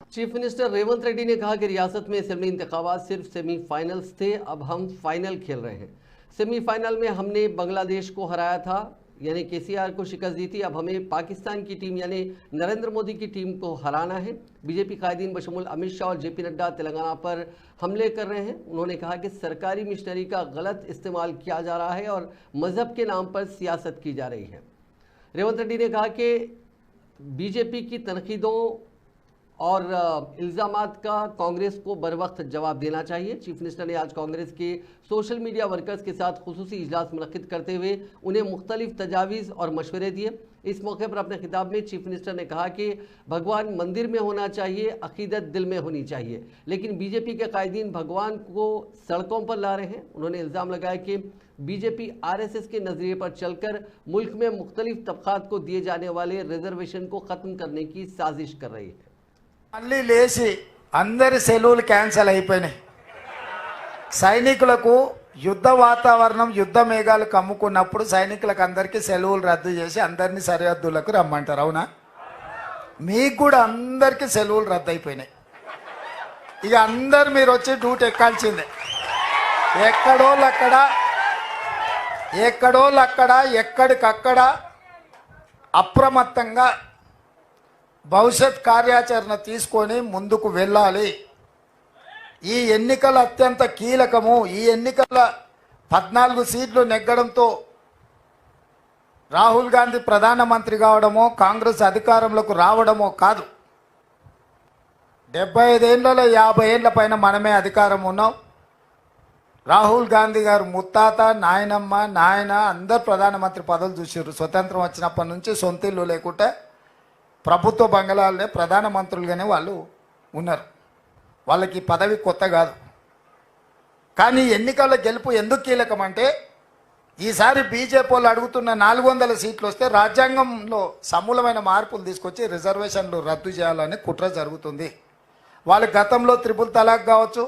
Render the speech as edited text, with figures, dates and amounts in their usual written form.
Chief minister Revanth Reddy ने कहा कि रियासत में असेंबली इंतखाबात सिर्फ सेमीफाइनल्स थे, अब हम फाइनल खेल रहे हैं। सेमीफाइनल में हमने बांग्लादेश को हराया था, यानी केसीआर को शिकस्त दी थी। अब हमें पाकिस्तान की टीम यानी नरेंद्र मोदी की टीम को हराना है। बीजेपी कायदीन बशमूल अमित शाह और जेपी नड्डा तेलंगाना पर हमले कर रहे हैं। उन्होंने कहा कि सरकारी मिशनरी का गलत इस्तेमाल किया जा रहा है और मजहब के नाम पर सियासत की जा रही है। रेवंत रेड्डी ने कहा कि बीजेपी की तनकीदों और इल्ज़ामात का कांग्रेस को बर वक्त जवाब देना चाहिए। चीफ मिनिस्टर ने आज कांग्रेस के सोशल मीडिया वर्कर्स के साथ खुसूसी इजलास मुनक्किद करते हुए उन्हें मुख्तलिफ तजावीज़ और मशवरे दिए। इस मौके पर अपने खिताब में चीफ मिनिस्टर ने कहा कि भगवान मंदिर में होना चाहिए, अकीदत दिल में होनी चाहिए, लेकिन बीजेपी के कायदीन भगवान को सड़कों पर ला रहे हैं। उन्होंने इल्ज़ाम लगाया कि बीजेपी आरएसएस के नज़रिए पर चलकर मुल्क में मुख्तलिफ तबकात को दिए जाने वाले रिजर्वेशन को ख़त्म करने की साजिश कर रही है। మళ్ళీ లేచి అందరి సెలవులు క్యాన్సిల్ అయిపోయినాయి. సైనికులకు యుద్ధ వాతావరణం యుద్ధ మేఘాలు కమ్ముకున్నప్పుడు సైనికులకు అందరికీ సెలవులు రద్దు చేసి అందరినీ సరిహద్దులకు రమ్మంటారు. అవునా? మీకు కూడా అందరికీ సెలవులు రద్దు అయిపోయినాయి. ఇక అందరు మీరు వచ్చి డ్యూటీ ఎక్కాల్సిందే. ఎక్కడోళ్ళక్కడ ఎక్కడికక్కడ అప్రమత్తంగా భవిష్యత్ కార్యాచరణ తీసుకొని ముందుకు వెళ్ళాలి. ఈ ఎన్నికలు అత్యంత కీలకము. ఈ ఎన్నికల 14 సీట్లు నెగ్గడంతో రాహుల్ గాంధీ ప్రధానమంత్రి కావడమో కాంగ్రెస్ అధికారంలోకి రావడమో కాదు. 75 ఏళ్లలో 50 ఏళ్ల పైన మనమే అధికారం ఉన్నాం. రాహుల్ గాంధీ గారు ముత్తాత, నాయనమ్మ, నాయన అందరు ప్రధానమంత్రి పదవులు చూసారు. స్వతంత్రం వచ్చినప్పటి నుంచి సొంత ఇల్లు లేకుంటే ప్రభుత్వ బంగళాలనే ప్రధానమంత్రులుగానే వాళ్ళు ఉన్నారు. వాళ్ళకి పదవి కొత్త కాదు. కానీ ఎన్నికల గెలుపు ఎందుకు కీలకం అంటే ఈసారి బీజేపీ వాళ్ళు అడుగుతున్న 400 సీట్లు వస్తే రాజ్యాంగంలో సమూలమైన మార్పులు తీసుకొచ్చి రిజర్వేషన్లు రద్దు చేయాలని కుట్ర జరుగుతుంది. వాళ్ళు గతంలో త్రిపుల్ తలాక్ కావచ్చు,